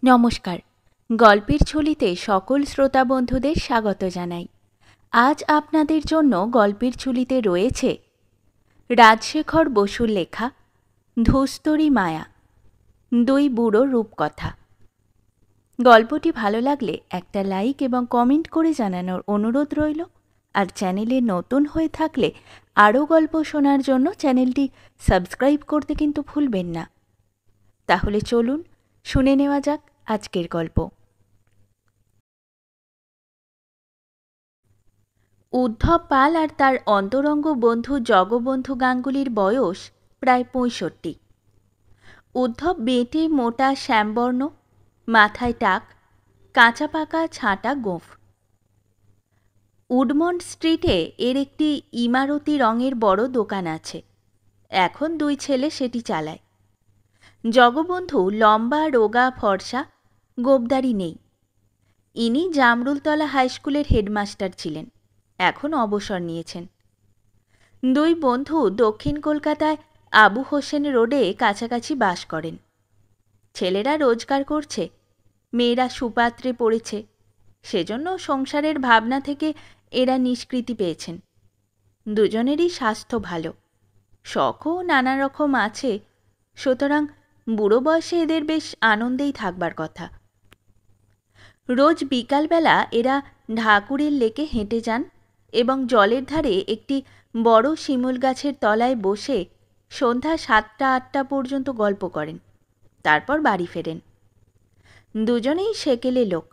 নমস্কার। গল্পের ঝুলিতে সকল শ্রোতা বন্ধুদের স্বাগত জানাই। আজ আপনাদের জন্য গল্পের ঝুলিতে রয়েছে রাজশেখর বসুর লেখা ধূস্তরী মায়া, দুই বুড়ো রূপকথা। গল্পটি ভালো লাগলে একটা লাইক এবং কমেন্ট করে জানানোর অনুরোধ রইল। আর চ্যানেলে নতুন হয়ে থাকলে আরও গল্প শোনার জন্য চ্যানেলটি সাবস্ক্রাইব করতে কিন্তু ভুলবেন না। তাহলে চলুন শুনে নেওয়া যাক আজকের গল্প। উদ্ধব পাল আর তার অন্তরঙ্গ বন্ধু জগবন্ধু গাঙ্গুলির বয়স প্রায় ৬৫। উদ্ধব বেঁটে মোটা শ্যামবর্ণ, মাথায় টাক, কাঁচা পাকা ছাঁটা গোঁফ। উডমন্ড স্ট্রিটে এর একটি ইমারতি রঙের বড় দোকান আছে। এখন দুই ছেলে সেটি চালায়। জগবন্ধু লম্বা, রোগা, ফর্সা, গোঁফদাড়ি নেই। ইনি জামরুলতলা হাইস্কুলের হেডমাস্টার ছিলেন, এখন অবসর নিয়েছেন। দুই বন্ধু দক্ষিণ কলকাতায় আবু হোসেন রোডে কাছাকাছি বাস করেন। ছেলেরা রোজগার করছে, মেয়েরা সুপাত্রে পড়েছে, সেজন্য সংসারের ভাবনা থেকে এরা নিষ্কৃতি পেয়েছেন। দুজনেরই স্বাস্থ্য ভালো, শখও নানা রকম আছে, সুতরাং বুড়ো বয়সে এদের বেশ আনন্দেই থাকবার কথা। রোজ বিকালবেলা এরা ঢাকুরের লেকে হেঁটে যান এবং জলের ধারে একটি বড় শিমুল গাছের তলায় বসে সন্ধ্যা ৭টা-৮টা পর্যন্ত গল্প করেন, তারপর বাড়ি ফেরেন। দুজনেই সেকেলে লোক,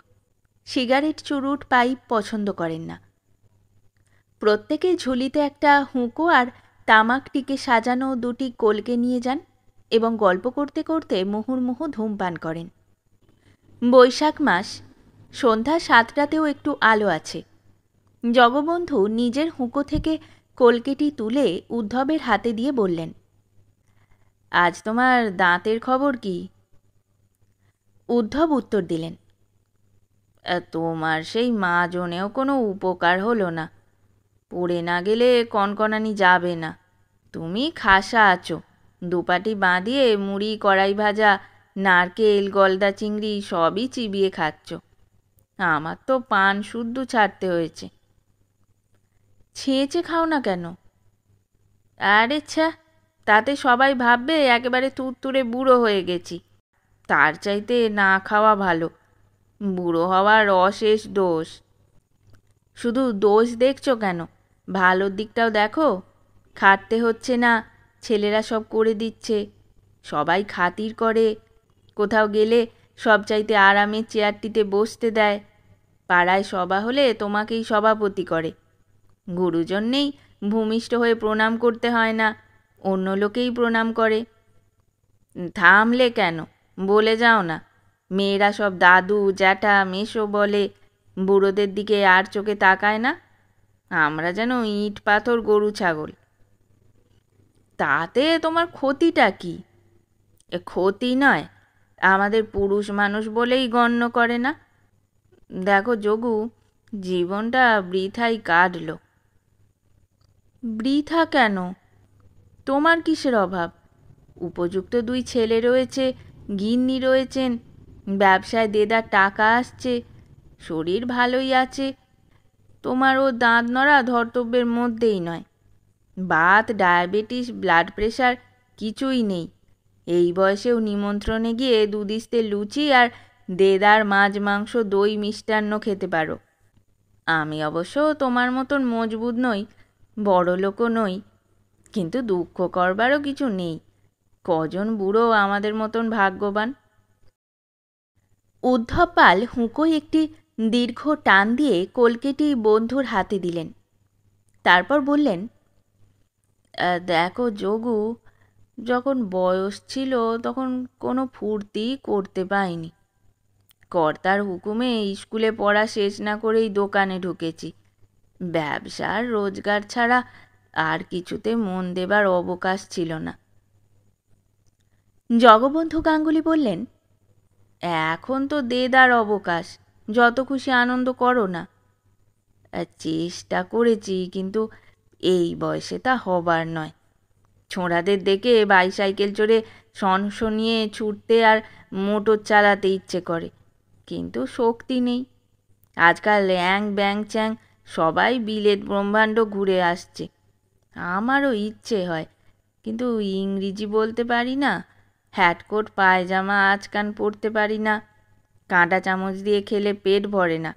সিগারেট, চুরুট, পাইপ পছন্দ করেন না। প্রত্যেকে ঝুলিতে একটা হুঁকো আর তামাক টিকে সাজানো দুটি কলকে নিয়ে যান এবং গল্প করতে করতে মুহুর্মুহু ধূমপান করেন। বৈশাখ মাস, সন্ধ্যা ৭টাতেও একটু আলো আছে। জগবন্ধু নিজের হুঁকো থেকে কলকেটি তুলে উদ্ধবের হাতে দিয়ে বললেন, আজ তোমার দাঁতের খবর কি? উদ্ধব উত্তর দিলেন, তোমার সেই মাজনেও কোনো উপকার হলো না, পড়ে না গেলে কনকনানি যাবে না। তুমি খাসা আছো, দুপাটি বাঁধিয়ে মুড়ি, কড়াই ভাজা, নারকেল, গলদা চিংড়ি সবই চিবিয়ে খাচ্ছ। আমার তো পান শুদ্ধ ছাড়তে হয়েছে। ছেঁচে খাও না কেন? আরে ছ্যা, তাতে সবাই ভাববে একেবারে তুরতুরে বুড়ো হয়ে গেছি। তার চাইতে না খাওয়া ভালো। বুড়ো হওয়ার অশেষ দোষ। শুধু দোষ দেখছো কেন, ভালোর দিকটাও দেখো। খাটতে হচ্ছে না, ছেলেরা সব করে দিচ্ছে, সবাই খাতির করে, কোথাও গেলে সব চাইতে আরামের চেয়ারটিতে বসতে দেয়, পাড়ায় সভা হলে তোমাকেই সভাপতি করে, গুরুজন নেই, ভূমিষ্ঠ হয়ে প্রণাম করতে হয় না, অন্য লোকেই প্রণাম করে। থামলে কেন, বলে যাও না। মেয়েরা সব দাদু, জ্যাঠা, মেসো বলে, বুড়োদের দিকে আর চোখে তাকায় না। আমরা যেন ইট পাথর, গরু ছাগল। তাতে তোমার ক্ষতিটা কি? ক্ষতি নয়, আমাদের পুরুষ মানুষ বলেই গণ্য করে না। দেখো যোগু, জীবনটা বৃথাই কাটল। বৃথা কেন? তোমার কিসের অভাব? উপযুক্ত দুই ছেলে রয়েছে, গিন্নি রয়েছেন, ব্যবসায় দেদার টাকা আসছে, শরীর ভালোই আছে। তোমার ও দাঁত নড়া ধর্তব্যের মধ্যেই নয়। বাত, ডায়াবেটিস, ব্লাড প্রেশার কিছুই নেই। এই বয়সেও নিমন্ত্রণে গিয়ে দুদিস্তে লুচি আর দেদার মাছ, মাংস, দই, মিষ্টান্ন খেতে পারো। আমি অবশ্য তোমার মতন মজবুত নই, বড়লোকও নই, কিন্তু দুঃখ করবারও কিছু নেই। কজন বুড়ো আমাদের মতন ভাগ্যবান। উদ্ধব পাল হুঁকোয় একটি দীর্ঘ টান দিয়ে কলকেটি বন্ধুর হাতে দিলেন, তারপর বললেন, দেখো যোগু, যখন বয়স ছিল তখন কোনো ফুর্তি করতে পাইনি। কর্তার হুকুমে স্কুলে পড়া শেষ না করেই দোকানে ঢুকেছি। ব্যবসার রোজগার ছাড়া আর কিছুতে মন দেবার অবকাশ ছিল না। জগবন্ধু গাঙ্গুলি বললেন, এখন তো দেদার অবকাশ, যত খুশি আনন্দ করো না। চেষ্টা করেছি, কিন্তু এই বয়সে তা হবার নয়। ছোঁড়াদের দেখে বাইসাইকেল চড়ে শনশনিয়ে ছুটতে আর মোটর চালাতে ইচ্ছে করে, কিন্তু শক্তি নেই। আজকাল ল্যাং ব্যাং চ্যাং সবাই বিলেত ব্রহ্মাণ্ড ঘুরে আসছে। আমারও ইচ্ছে হয়, কিন্তু ইংরেজি বলতে পারি না, হ্যাটকোট পায়জামা আজকান পরতে পারি না, কাঁটা চামচ দিয়ে খেলে পেট ভরে না,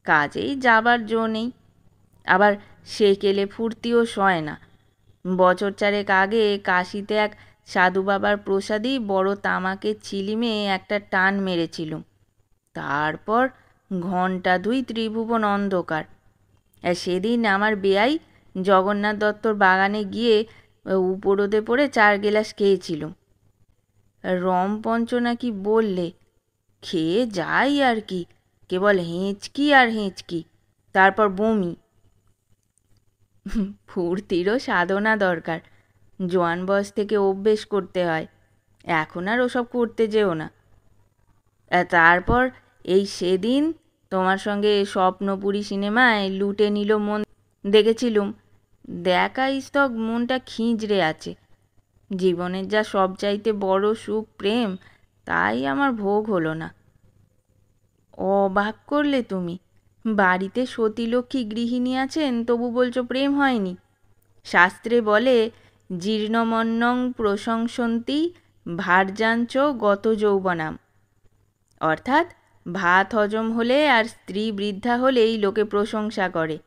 কাজেই যাবার জো নেই। আবার সেকেলে ফুর্তিও সয় না। বছর চারেক আগে কাশিতে এক সাধু বাবার প্রসাদেই বড় তামাকের চিলিমে একটা টান মেরেছিলুম। তারপর ঘণ্টা দুই ত্রিভুবন অন্ধকার। আর সেদিন আমার বেয়াই জগন্নাথ দত্তর বাগানে গিয়ে উপরোদে পড়ে 4 গ্লাস খেয়েছিলুম। রম পঞ্চ নাকি বললে, খেয়ে যাই আর কি, কেবল হেঁচকি আর হেঁচকি, তারপর বমি। ফুর্তিরও সাধনা দরকার, জোয়ান বয়স থেকে অভ্যেস করতে হয়। এখন আর ওসব করতে যেও না। তারপর এই সেদিন তোমার সঙ্গে স্বপ্নপুরী সিনেমায় লুটে নিল মন দেখেছিলুম। দেখা স্তক মনটা খিঁজড়ে আছে। জীবনের যা সবচাইতে বড় সুখ প্রেম, তাই আমার ভোগ হলো না। অবাক করলে তুমি, বাড়িতে সতীলক্ষ্মী গৃহিণী আছেন, তবু বলছো প্রেম হয়নি। শাস্ত্রে বলে জীর্ণমন্নং প্রশংসন্তি ভার্যাঞ্চ গত যৌবনাম, অর্থাৎ ভাত হজম হলে আর স্ত্রী বৃদ্ধা হলেই লোকে প্রশংসা করে।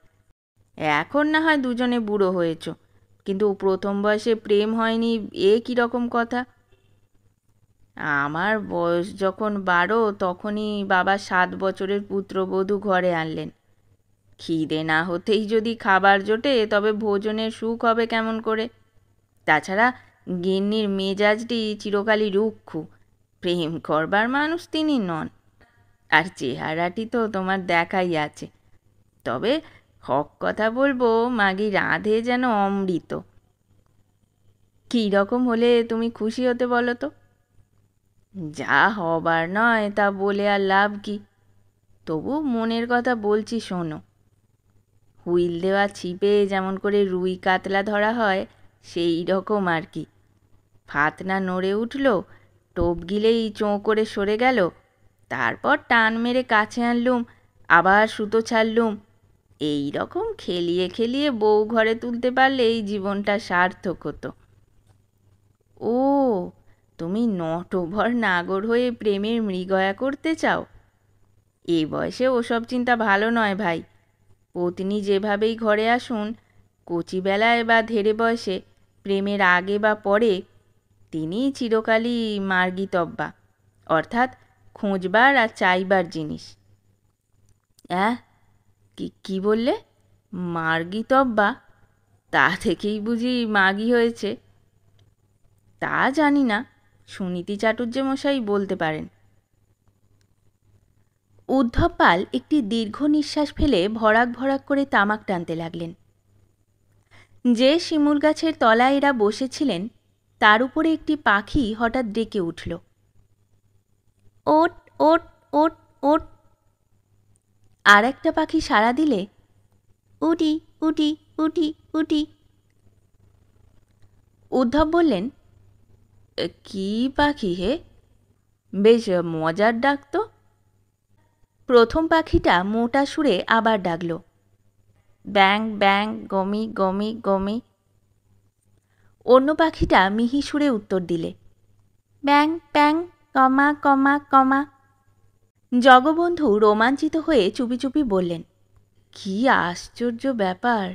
এখন না হয় দুজনে বুড়ো হয়েছ, কিন্তু প্রথম বয়সে প্রেম হয়নি, এ কীরকম কথা? আমার বয়স যখন 12 তখনই বাবা 7 বছরের পুত্রবধূ ঘরে আনলেন। খিদে না হতেই যদি খাবার জোটে, তবে ভোজনের সুখ হবে কেমন করে? তাছাড়া গিন্নির মেজাজটি চিরকালই রুক্ষ, প্রেম করবার মানুষ তিনি নন। আর চেহারাটি তো তোমার দেখাই আছে। তবে হক কথা বলবো, মাগি রাঁধে যেন অমৃত। কী রকম হলে তুমি খুশি হতে বলো তো? যা হবার নয় তা বলে আর লাভ কি? তবু মনের কথা বলছি, শোনো। হুইল দেওয়া ছিপে যেমন করে রুই কাতলা ধরা হয়, সেই রকম আর কি। ফাতনা নড়ে উঠল, টোপ গিলেই চোঁ করে সরে গেল, তারপর টান মেরে কাছে আনলুম, আবার সুতো ছাড়লুম। এই রকম খেলিয়ে খেলিয়ে বউ ঘরে তুলতে পারলে এই জীবনটা সার্থক হতো। ও, তুমি নটভর নাগর হয়ে প্রেমের মৃগয়া করতে চাও? এই বয়সে ওসব চিন্তা ভালো নয় ভাই। পত্নী যেভাবেই ঘরে আসুন, কচিবেলায় বা ধেড়ে বয়সে, প্রেমের আগে বা পরে, তিনি চিরকালই মার্গিতব্যা, অর্থাৎ খোঁজবার আর চাইবার জিনিস। কি বললে? মার্গিতব্যা? তা থেকেই বুঝি মাগি হয়েছে? তা জানি না, সুনীতি চাটুর্যে মশাই বলতে পারেন। উদ্ধব পাল একটি দীর্ঘ নিঃশ্বাস ফেলে ভরাক ভরাক করে তামাক টানতে লাগলেন। যে শিমুল গাছের তলায় এরা বসেছিলেন, তার উপরে একটি পাখি হঠাৎ ডেকে উঠল, ওট ওট ওট ওট। আর একটা পাখি সাড়া দিলে, উটি উটি উটি উটি। উদ্ধব বললেন, কি পাখি হে? বেশ মজার ডাক তো। প্রথম পাখিটা মোটা সুরে আবার ডাকল, ব্যাং ব্যাং গমি গমি গমি। অন্য পাখিটা মিহি সুরে উত্তর দিলে, ব্যাং ব্যাং কমা কমা কমা। জগবন্ধু রোমাঞ্চিত হয়ে চুপি চুপি বললেন, কি আশ্চর্য ব্যাপার।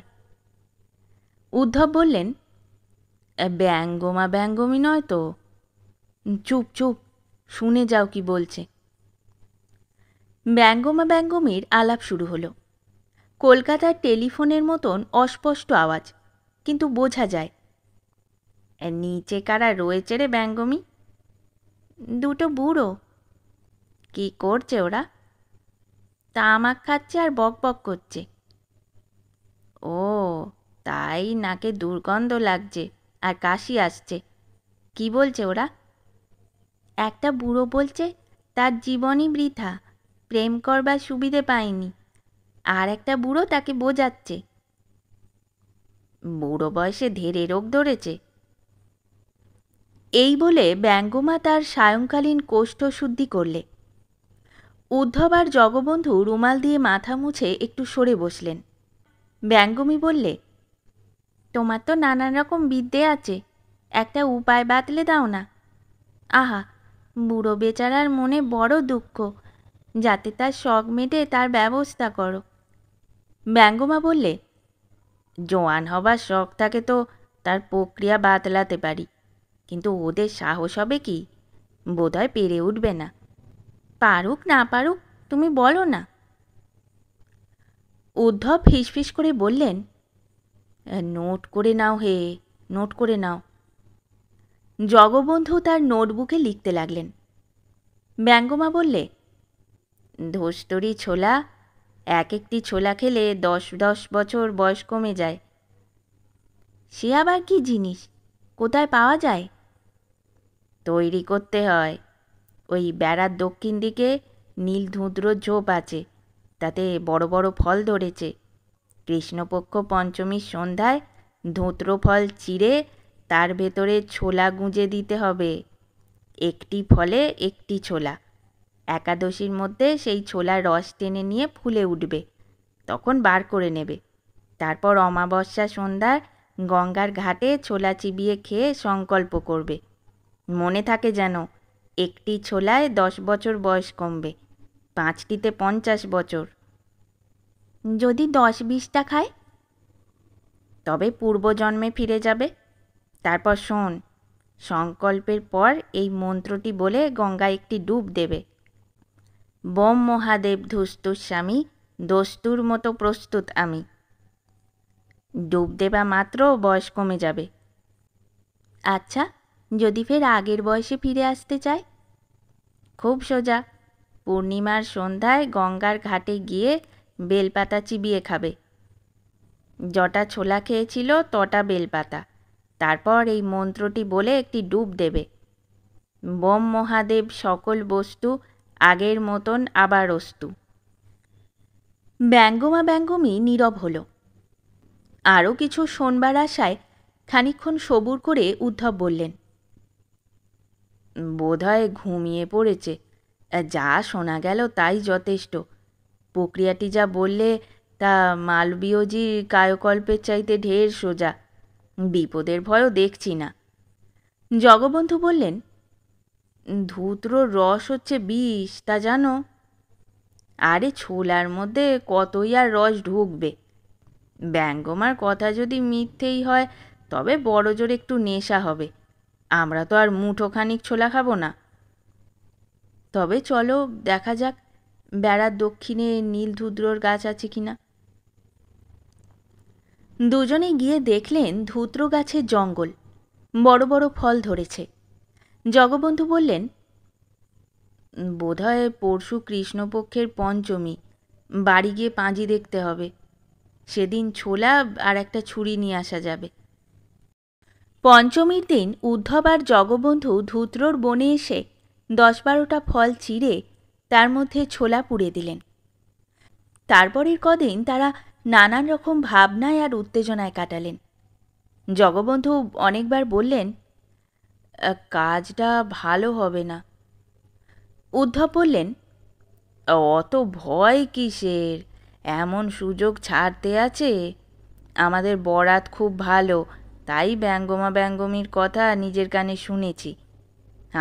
উদ্ধব বললেন, ব্যঙ্গমা ব্যঙ্গমি নয় তো? চুপ চুপ, শুনে যাও কি বলছে। ব্যঙ্গমা ব্যঙ্গমীর আলাপ শুরু হলো। কলকাতার টেলিফোনের মতন অস্পষ্ট আওয়াজ, কিন্তু বোঝা যায়। নিচে কারা রয়েছে রে ব্যঙ্গমী? দুটো বুড়ো। কি করছে ওরা? তামাক খাচ্ছে আর বক বক করছে। ও, তাই নাকে দুর্গন্ধ লাগছে আর কাশি আসছে। কি বলছে ওরা? একটা বুড়ো বলছে তার জীবনই বৃথা, প্রেম করবার সুবিধে পায়নি, আর একটা বুড়ো তাকে বোঝাচ্ছে। বুড়ো বয়সে ধেড়ে রোগ ধরেছে? এই বলে ব্যঙ্গমা তার সায়ংকালীন কোষ্ঠশুদ্ধি করলে। উদ্ধব আর জগবন্ধু রুমাল দিয়ে মাথা মুছে একটু সরে বসলেন। ব্যঙ্গমী বললে, তোমার তো নানান রকম বিদ্যে আছে, একটা উপায় বাতলে দাও না। আহা, বুড়ো বেচারার মনে বড় দুঃখ, যাতে তার শখ মেটে তার ব্যবস্থা করো। ব্যঙ্গমা বললে, জোয়ান হবার শখ থাকে তো তার প্রক্রিয়া বাতলাতে পারি, কিন্তু ওদের সাহস হবে কি? বোধহয় পেরে উঠবে না। পারুক না পারুক, তুমি বলো না। উদ্ধব ফিসফিস করে বললেন, নোট করে নাও হে, নোট করে নাও। জগবন্ধু তার নোটবুকে লিখতে লাগলেন। ব্যঙ্গমা বললে, ধস্তরি ছোলা, এক একটি ছোলা খেলে 10 বছর বয়স কমে যায়। সে আবার কি জিনিস, কোথায় পাওয়া যায়? তৈরি করতে হয়। ওই বেড়ার দক্ষিণ দিকে নীল ধুদ্র ঝোপ আছে, তাতে বড় বড় ফল ধরেছে। কৃষ্ণপক্ষ পঞ্চমীর সন্ধ্যায় ধুত্র ফল চিরে তার ভেতরে ছোলা গুঁজে দিতে হবে। একটি ফলে একটি ছোলা। একাদশীর মধ্যে সেই ছোলার রস টেনে নিয়ে ফুলে উঠবে, তখন বার করে নেবে। তারপর অমাবস্যা সন্ধ্যায় গঙ্গার ঘাটে ছোলা চিবিয়ে খেয়ে সংকল্প করবে। মনে থাকে যেন, একটি ছোলায় 10 বছর বয়স কমবে, 5টিতে 50 বছর। যদি 10-20টা খায়, তবে পূর্বজন্মে ফিরে যাবে। তারপর শোন, সংকল্পের পর এই মন্ত্রটি বলে গঙ্গায় একটি ডুব দেবে। বোম মহাদেব ধুস্তুর স্বামী, দস্তুর মতো প্রস্তুত আমি। ডুব দেবা মাত্র বয়স কমে যাবে। আচ্ছা, যদি ফের আগের বয়সে ফিরে আসতে চায়? খুব সোজা, পূর্ণিমার সন্ধ্যায় গঙ্গার ঘাটে গিয়ে বেলপাতা চিবিয়ে খাবে। যটা ছোলা খেয়েছিল তটা বেলপাতা। তারপর এই মন্ত্রটি বলে একটি ডুব দেবে। বোম মহাদেব সকল বস্তু আগের মতন আবার অস্তু। ব্যঙ্গমা ব্যঙ্গমী নীরব হল। আরও কিছু শোনবার আশায় খানিকক্ষণ সবুর করে উদ্ধব বললেন, বোধহয় ঘুমিয়ে পড়েছে। যা শোনা গেল তাই যথেষ্ট। প্রক্রিয়াটি যা বললে তা মালবীয়জির কায়কল্পের চাইতে ঢের সোজা। বিপদের ভয়ও দেখছি না। জগবন্ধু বললেন, ধূত্র রস হচ্ছে বিষ, তা জানো? আরে ছোলার মধ্যে কতই আর রস ঢুকবে। ব্যঙ্গমার কথা যদি মিথ্যেই হয়, তবে বড় জোর একটু নেশা হবে। আমরা তো আর মুঠোখানিক ছোলা খাবো না। তবে চলো দেখা যাক, বেড়ার দক্ষিণে নীলধুদ্রর গাছ আছে কিনা। দুজনে গিয়ে দেখলেন ধূত্র গাছের জঙ্গল, বড় বড় ফল ধরেছে। জগবন্ধু বললেন, বোধহয় পরশু কৃষ্ণপক্ষের পঞ্চমী, বাড়ি গিয়ে পাঁজি দেখতে হবে। সেদিন ছোলা আর একটা ছুরি নিয়ে আসা যাবে। পঞ্চমীর দিন উদ্ধব আর জগবন্ধু ধূত্রর বনে এসে 10-12টা ফল চিরে তার মধ্যে ছোলা পুড়ে দিলেন। তারপরের কদিন তারা নানান রকম ভাবনায় আর উত্তেজনায় কাটালেন। জগবন্ধু অনেকবার বললেন, কাজটা ভালো হবে না। উদ্ধব বললেন, অত ভয় কিসের, এমন সুযোগ ছাড়তে আছে। আমাদের বরাত খুব ভালো, তাই ব্যঙ্গমা ব্যঙ্গমীর কথা নিজের কানে শুনেছি।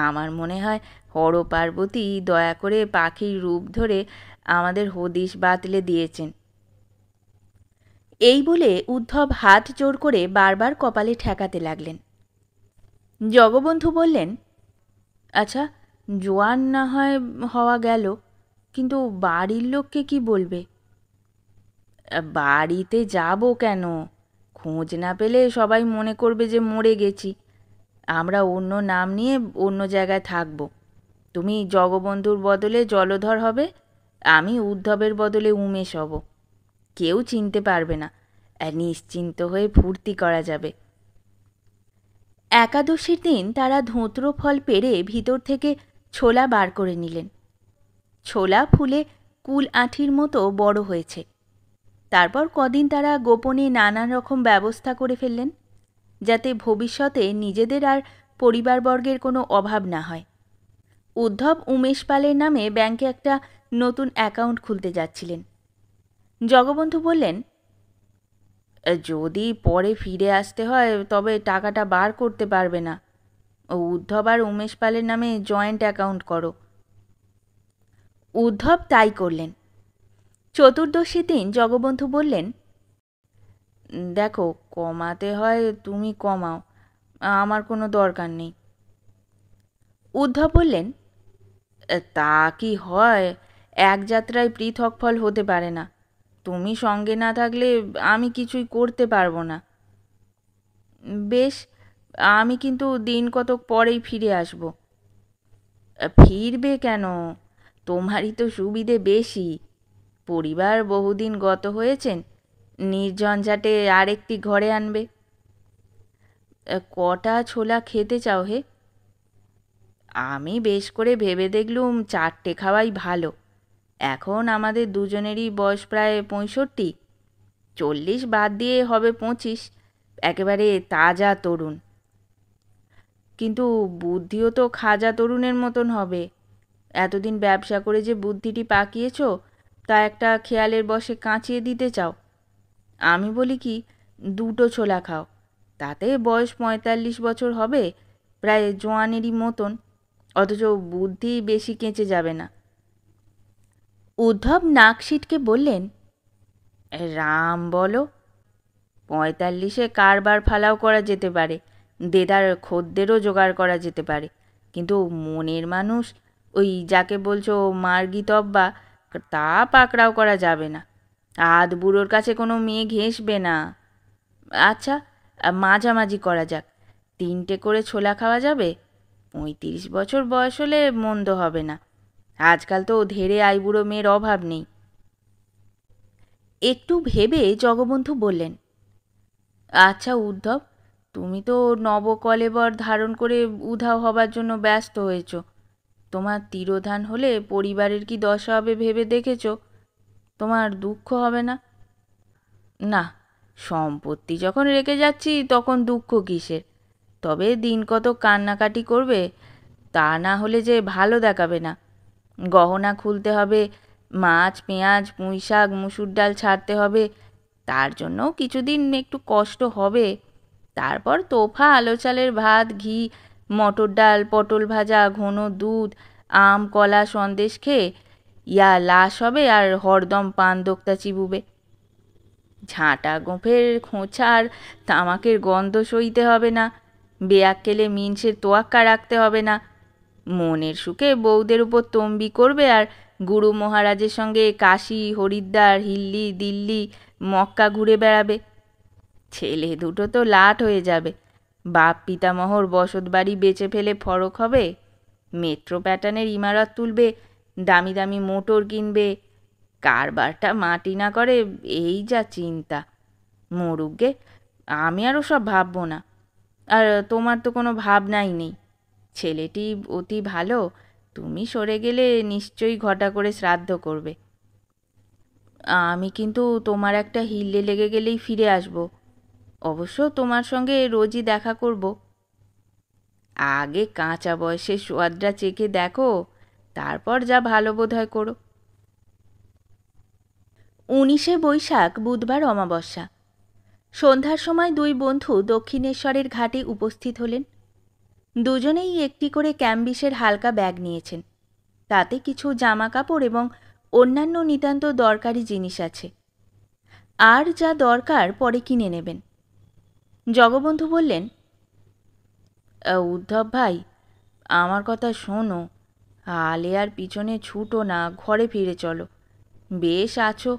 আমার মনে হয় হরপার্বতী দয়া করে পাখির রূপ ধরে আমাদের হদিশ বাতলে দিয়েছেন। এই বলে উদ্ধব হাত জোর করে বারবার কপালে ঠেকাতে লাগলেন। জগবন্ধু বললেন, আচ্ছা, জোয়ান না হয় হওয়া গেল, কিন্তু বাড়ির লোককে কি বলবে? বাড়িতে যাব কেন? খোঁজ না পেলে সবাই মনে করবে যে মরে গেছি। আমরা অন্য নাম নিয়ে অন্য জায়গায় থাকব। তুমি জগবন্ধুর বদলে জলধর হবে, আমি উদ্ধবের বদলে উমেশ হব। কেউ চিনতে পারবে না, নিশ্চিন্ত হয়ে ফুর্তি করা যাবে। একাদশীর দিন তারা ধূত্র ফল পেড়ে ভিতর থেকে ছোলা বার করে নিলেন। ছোলা ফুলে কুল আঁঠির মতো বড় হয়েছে। তারপর কদিন তারা গোপনে নানান রকম ব্যবস্থা করে ফেললেন, যাতে ভবিষ্যতে নিজেদের আর পরিবারবর্গের কোনো অভাব না হয়। উদ্ধব উমেশ পালের নামে ব্যাংকে একটা নতুন অ্যাকাউন্ট খুলতে যাচ্ছিলেন। জগবন্ধু বললেন, যদি পরে ফিরে আসতে হয় তবে টাকাটা বার করতে পারবে না। উদ্ধব আর উমেশ পালের নামে জয়েন্ট অ্যাকাউন্ট করো। উদ্ধব তাই করলেন। চতুর্দশীর দিন জগবন্ধু বললেন, দেখো, কমাতে হয় তুমি কমাও, আমার কোনো দরকার নেই। উদ্ধব বললেন, তা কি হয়? এক যাত্রায় পৃথক ফল হতে পারে না। তুমি সঙ্গে না থাকলে আমি কিছুই করতে পারবো না। বেশ, আমি কিন্তু দিন কতক পরেই ফিরে আসব। ফিরবে কেন? তোমারই তো সুবিধে বেশি। পরিবার বহুদিন গত হয়েছেন, নির্ঝঞ্ঝাটে আরেকটি ঘরে আনবে। কটা ছোলা খেতে চাও হে? আমি বেশ করে ভেবে দেখলুম 4টে খাওয়াই ভালো। এখন আমাদের দুজনেরই বয়স প্রায় 65, 40 বাদ দিয়ে হবে 25, একেবারে তাজা তরুণ। কিন্তু বুদ্ধিও তো খাজা তরুণের মতন হবে। এতদিন ব্যবসা করে যে বুদ্ধিটি পাকিয়েছ, তা একটা খেয়ালের বশে কাঁচিয়ে দিতে চাও। আমি বলি কি, 2টো ছোলা খাও, তাতে বয়স 45 বছর হবে, প্রায় জোয়ানেরই মতন, অথচ বুদ্ধি বেশি কেঁচে যাবে না। উদ্ধব নাক সিটকে বললেন, রাম বলো, 45-এ কারবার ফালাও করা যেতে পারে, দেদার খদ্দেরও জোগাড় করা যেতে পারে, কিন্তু মনের মানুষ, ওই যাকে বলছো মার্গি তব্বা, তা পাকড়াও করা যাবে না। আধ বুড়োর কাছে কোনো মেয়ে ঘেঁষবে না। আচ্ছা, মাঝামাঝি করা যাক, 3টে করে ছোলা খাওয়া যাবে। 35 বছর বয়স হলে মন্দ হবে না। আজকাল তো ধেড়ে আইবুড়ো মেয়ের অভাব নেই। একটু ভেবে জগবন্ধু বললেন, আচ্ছা উদ্ধব, তুমি তো নবকলেবর ধারণ করে উধাও হবার জন্য ব্যস্ত হয়েছ। তোমার তিরোধান হলে পরিবারের কি দশা হবে ভেবে দেখেছ? তোমার দুঃখ হবে না? না, সম্পত্তি যখন রেখে যাচ্ছি তখন দুঃখ কিসের? তবে দিন কত কান্নাকাটি করবে, তা না হলে যে ভালো দেখাবে না। গহনা খুলতে হবে, মাছ পেঁয়াজ পুঁই শাক মুসুর ডাল ছাড়তে হবে, তার জন্যও কিছুদিন একটু কষ্ট হবে। তারপর তোফা আলো চালের ভাত, ঘি, মটর ডাল, পটল ভাজা, ঘন দুধ, আম কলা সন্দেশ খেয়ে ইয়া লাশ হবে আর হরদম পান দোক্তা চিবুবে। ঝাঁটা গোঁফের খোঁচা আর তামাকের গন্ধ সইতে হবে না। বেয়াক্কেলে মিনসের তোয়াক্কা রাখতে হবে না। মনের সুখে বউদের উপর তম্বি করবে আর গুরু মহারাজের সঙ্গে কাশী হরিদ্বার হিল্লি দিল্লি মক্কা ঘুরে বেড়াবে। ছেলে দুটো তো লাট হয়ে যাবে। বাপ পিতামহর বসত বাড়ি বেচে ফেলে ফরক হবে, মেট্রো প্যাটার্নের ইমারত তুলবে, দামি দামি মোটর কিনবে। কারবারটা মাটি না করে, এই যা চিন্তা। মরুগে, আমি আর ওসব ভাববো না। আর তোমার তো কোনো ভাবনাই নেই। ছেলেটি অতি ভালো, তুমি সরে গেলে নিশ্চয়ই ঘটা করে শ্রাদ্ধ করবে। আমি কিন্তু তোমার একটা হিল্লে লেগে গেলেই ফিরে আসব। অবশ্য তোমার সঙ্গে রোজই দেখা করব। আগে কাঁচা বয়সের সোয়াদটা চেখে দেখো, তারপর যা ভালো বোধ হয় করো। 19শে বৈশাখ বুধবার অমাবস্যা। সন্ধ্যার সময় দুই বন্ধু দক্ষিণেশ্বরের ঘাটে উপস্থিত হলেন। দুজনেই একটি করে ক্যাম্বিসের হালকা ব্যাগ নিয়েছেন। তাতে কিছু জামা কাপড় এবং অন্যান্য নিতান্ত দরকারি জিনিস আছে। আর যা দরকার পরে কিনে নেবেন। জগবন্ধু বললেন, উদ্ধব ভাই, আমার কথা শোনো, আলেয়ার পিছনে ছুটো না, ঘরে ফিরে চলো। বেশ আছো,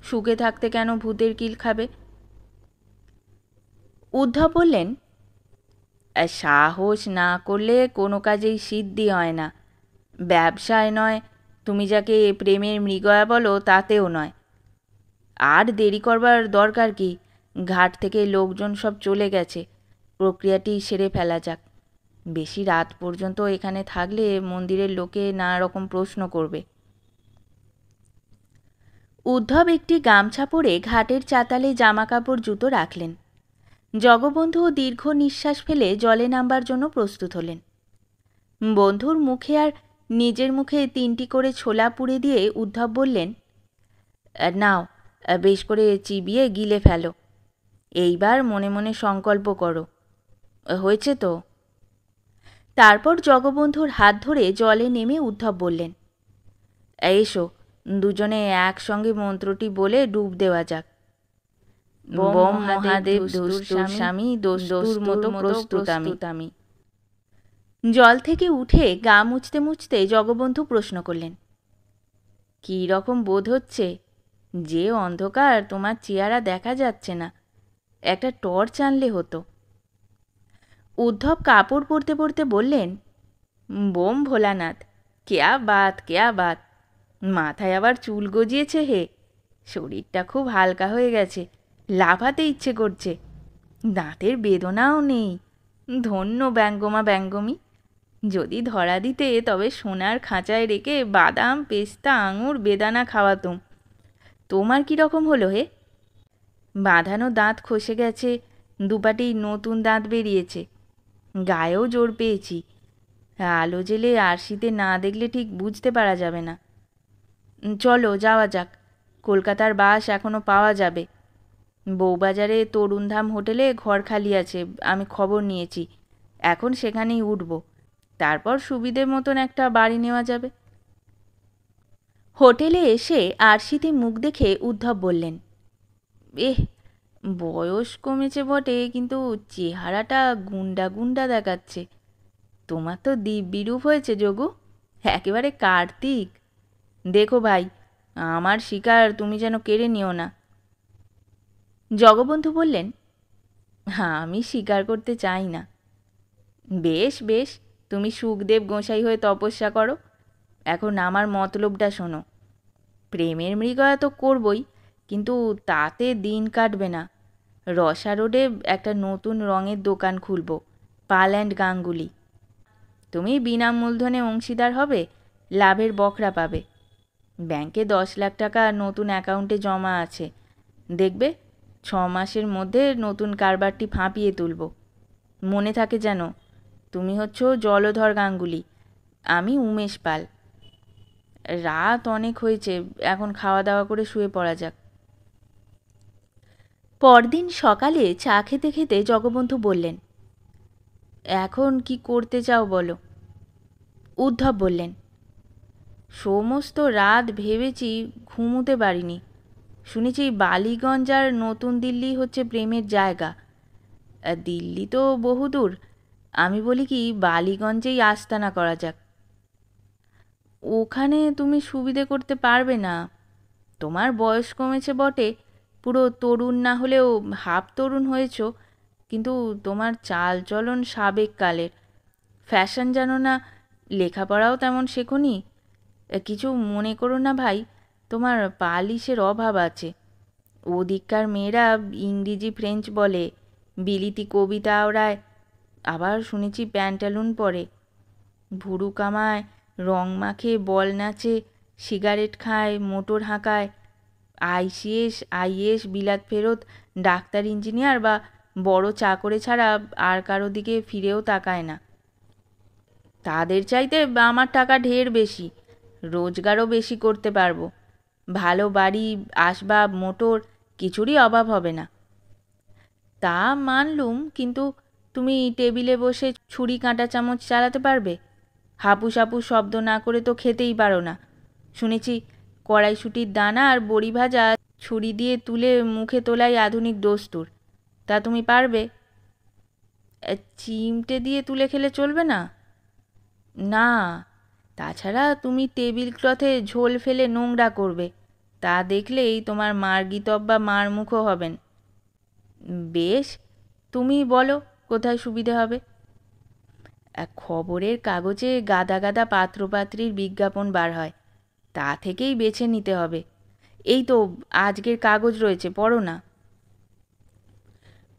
সুখে থাকতে কেন ভূতের কিল খাবে? উদ্ধব বললেন, সাহস না করলে কোনো কাজেই সিদ্ধি হয় না। ব্যবসায় নয়, তুমি যাকে প্রেমের মৃগয়া বলো তাতেও নয়। আর দেরি করবার দরকার কি? ঘাট থেকে লোকজন সব চলে গেছে, প্রক্রিয়াটি সেরে ফেলা যাক। বেশি রাত পর্যন্ত এখানে থাকলে মন্দিরের লোকে নানা রকম প্রশ্ন করবে। উদ্ধব একটি গামছা পরে ঘাটের চাতালে জামাকাপড় জুতো রাখলেন। জগবন্ধু দীর্ঘ নিঃশ্বাস ফেলে জলে নামবার জন্য প্রস্তুত হলেন। বন্ধুর মুখে আর নিজের মুখে 3টি করে ছোলা পুড়ে দিয়ে উদ্ধব বললেন, নাও, বেশ করে চিবিয়ে গিলে ফেলো। এইবার মনে মনে সংকল্প করো, হয়েছে তো? তারপর জগবন্ধুর হাত ধরে জলে নেমে উদ্ধব বললেন, এসো, দুজনে একসঙ্গে মন্ত্রটি বলে ডুব দেওয়া যাক। বোম মহাদেব ধুস্তুর স্বামী, দস্তুর মতো প্রস্তুত আমি। জল থেকে উঠে গা মুছতে মুছতে জগবন্ধু প্রশ্ন করলেন, কী রকম বোধ হচ্ছে? যে অন্ধকার, তোমার চেহারা দেখা যাচ্ছে না, একটা টর্চ আনলে হতো। উদ্ধব কাপড় পরতে পরতে বললেন, বোম ভোলানাথ, কেয়া বাত কেয়া বাত। মাথায় আবার চুল গজিয়েছে হে, শরীরটা খুব হালকা হয়ে গেছে, লাফাতে ইচ্ছে করছে, দাঁতের বেদনাও নেই। ধন্য ব্যঙ্গমা ব্যঙ্গমী, যদি ধরা দিতে তবে সোনার খাঁচায় রেখে বাদাম, পেস্তা, আঙুর, বেদানা খাওয়াতুম। তোমার কীরকম হলো হে? বাঁধানো দাঁত খসে গেছে, দুপাটি নতুন দাঁত বেরিয়েছে, গায়েও জোর পেয়েছি। আলো জেলে আরশিতে না দেখলে ঠিক বুঝতে পারা যাবে না। চলো যাওয়া যাক, কলকাতার বাস এখনও পাওয়া যাবে। বউবাজারে তরুণধাম হোটেলে ঘর খালি আছে, আমি খবর নিয়েছি। এখন সেখানেই উঠব, তারপর সুবিধে মতন একটা বাড়ি নেওয়া যাবে। হোটেলে এসে আরশিতে মুখ দেখে উদ্ধব বললেন, বয়স কমেছে বটে, কিন্তু চেহারাটা গুন্ডা গুন্ডা দেখাচ্ছে। তোমার তো দিব্যিরূপ হয়েছে যোগু, একেবারে কার্তিক। দেখো ভাই, আমার শিকার তুমি যেন কেড়ে নিও না। জগবন্ধু বললেন, আমি স্বীকার করতে চাই না। বেশ বেশ, তুমি সুখদেব গোসাই হয়ে তপস্যা করো। এখন আমার মতলবটা শোনো। প্রেমের মৃগয়া তো করবই, কিন্তু তাতে দিন কাটবে না। রসা রোডে একটা নতুন রঙের দোকান খুলব, পাল অ্যান্ড গাঙ্গুলি। তুমি বিনা মূলধনে অংশীদার হবে, লাভের বকরা পাবে। ব্যাংকে 10 লাখ টাকা নতুন অ্যাকাউন্টে জমা আছে। দেখবে 6 মাসের মধ্যে নতুন কারবারটি ফাঁপিয়ে তুলব। মনে থাকে যেন, তুমি হচ্ছ জলধর গাঙ্গুলি, আমি উমেশ পাল। রাত অনেক হয়েছে, এখন খাওয়া দাওয়া করে শুয়ে পড়া যাক। পরদিন সকালে চা খেতে খেতে জগবন্ধু বললেন, এখন কি করতে চাও বলো? উদ্ধব বললেন, সমস্ত রাত ভেবেছি, ঘুমোতে পারিনি। শুনেছি বালিগঞ্জ আর নতুন দিল্লি হচ্ছে প্রেমের জায়গা। দিল্লি তো বহুদূর, আমি বলি কি বালিগঞ্জেই আস্তানা করা যাক। ওখানে তুমি সুবিধে করতে পারবে না। তোমার বয়স কমেছে বটে, পুরো তরুণ না হলেও হাফ তরুণ হয়েছ, কিন্তু তোমার চাল চলন সাবেক কালের। ফ্যাশন জানো না, লেখাপড়াও তেমন শেখোনি। কিছু মনে করো না ভাই, তোমার পালিশের অভাব আছে। ওদিককার মেয়েরা ইংরেজি ফ্রেঞ্চ বলে, বিলিতি কবিতা ওড়ায়, আবার শুনেছি প্যান্টালুন পরে, ভুরু কামায়, রং মাখে, বল নাচে, সিগারেট খায়, মোটর হাঁকায়, আইসিএস আইএস বিলাত ফেরত ডাক্তার, ইঞ্জিনিয়ার বা বড় চাকরে ছাড়া আর কারো দিকে ফিরেও তাকায় না। তাদের চাইতে আমার টাকা ঢের বেশি, রোজগারও বেশি করতে পারবো। ভালো বাড়ি, আসবাব, মোটর, কিছুরই অভাব হবে না। তা মানলুম, কিন্তু তুমি টেবিলে বসে ছুরি কাঁটা চামচ চালাতে পারবে? হাপুস হাপুস শব্দ না করে তো খেতেই পারো না। শুনেছি কড়াইশুঁটির দানা আর বড়ি ভাজা ছুরি দিয়ে তুলে মুখে তোলাই আধুনিক দস্তুর। তা তুমি পারবে? চিমটে দিয়ে তুলে খেলে চলবে না? না, তাছাড়া তুমি টেবিল ক্লথে ঝোল ফেলে নোংরা করবে, তা দেখলেই তোমার মার্গিতব বা মার মুখও হবেন। বেশ, তুমি বলো কোথায় সুবিধে হবে। খবরের কাগজে গাদা গাদা পাত্রপাত্রীর বিজ্ঞাপন বার হয়, তা থেকেই বেছে নিতে হবে। এই তো আজকের কাগজ রয়েছে, পড়ো না।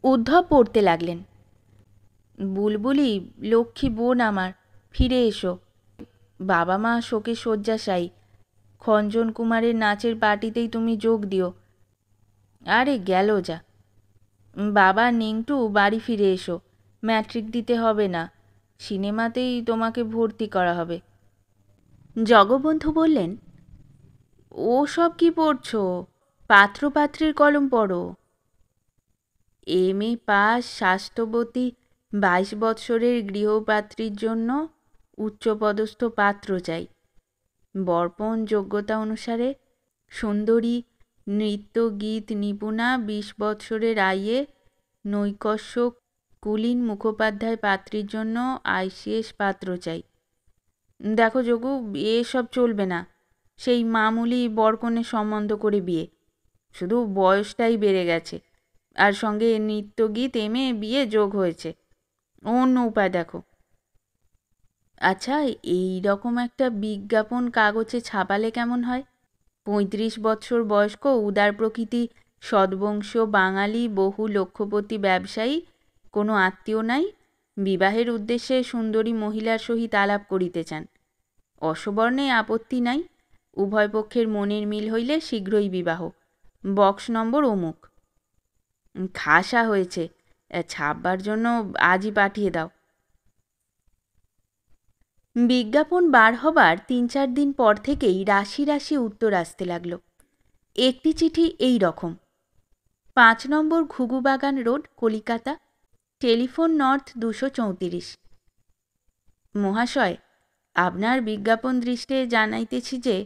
উদ্ধব পড়তে লাগলেন, বুলবুলি লক্ষ্মী বোন আমার, ফিরে এসো। বাবা মা শোকে শয্যাশায়ী, খঞ্জন কুমারের নাচের পার্টিতেই তুমি যোগ দিও। আরে গেল যা। বাবা নিংটু, বাড়ি ফিরে এসো, ম্যাট্রিক দিতে হবে না, সিনেমাতেই তোমাকে ভর্তি করা হবে। জগবন্ধু বললেন, ও সব কি পড়ছো? পাত্রপাত্রীর কলম পড়ো। এম.এ পাস, স্বাস্থ্যবতী, 22 বৎসরের গৃহপাত্রীর জন্য উচ্চপদস্থ পাত্র চাই। বর্পণ যোগ্যতা অনুসারে সুন্দরী, নৃত্য গীত নিপুণা, 20 বৎসরের আইয়ে, নৈকস্য কুলীন মুখোপাধ্যায় পাত্রীর জন্য আইসিএস পাত্র চাই। দেখো যোগু, এসব চলবে না। সেই মামুলি বরকনের সম্বন্ধ করে বিয়ে, শুধু বয়সটাই বেড়ে গেছে, আর সঙ্গে নৃত্যগীত এমএ বিয়ে যোগ হয়েছে। অন্য উপায় দেখো। আচ্ছা, এই রকম একটা বিজ্ঞাপন কাগজে ছাপালে কেমন হয়? 35 বৎসর বয়স্ক, উদার প্রকৃতি, সদ্বংশ বাঙালি, বহু লক্ষপতি ব্যবসায়ী, কোনো আত্মীয় নাই, বিবাহের উদ্দেশ্যে সুন্দরী মহিলার সহিত আলাপ করিতে চান। অসবর্ণে আপত্তি নাই, উভয় পক্ষের মনের মিল হইলে শীঘ্রই বিবাহ। বক্স নম্বর অমুক। খাসা হয়েছে, ছাপবার জন্য আজই পাঠিয়ে দাও। বিজ্ঞাপন বার হবার 3-4 দিন পর থেকেই রাশি রাশি উত্তর আসতে লাগলো। একটি চিঠি এই রকম: 5 নম্বর ঘুঘুবাগান রোড, কলিকাতা, টেলিফোন নর্থ 234। মহাশয়, আপনার বিজ্ঞাপন দৃষ্টে জানাইতেছি যে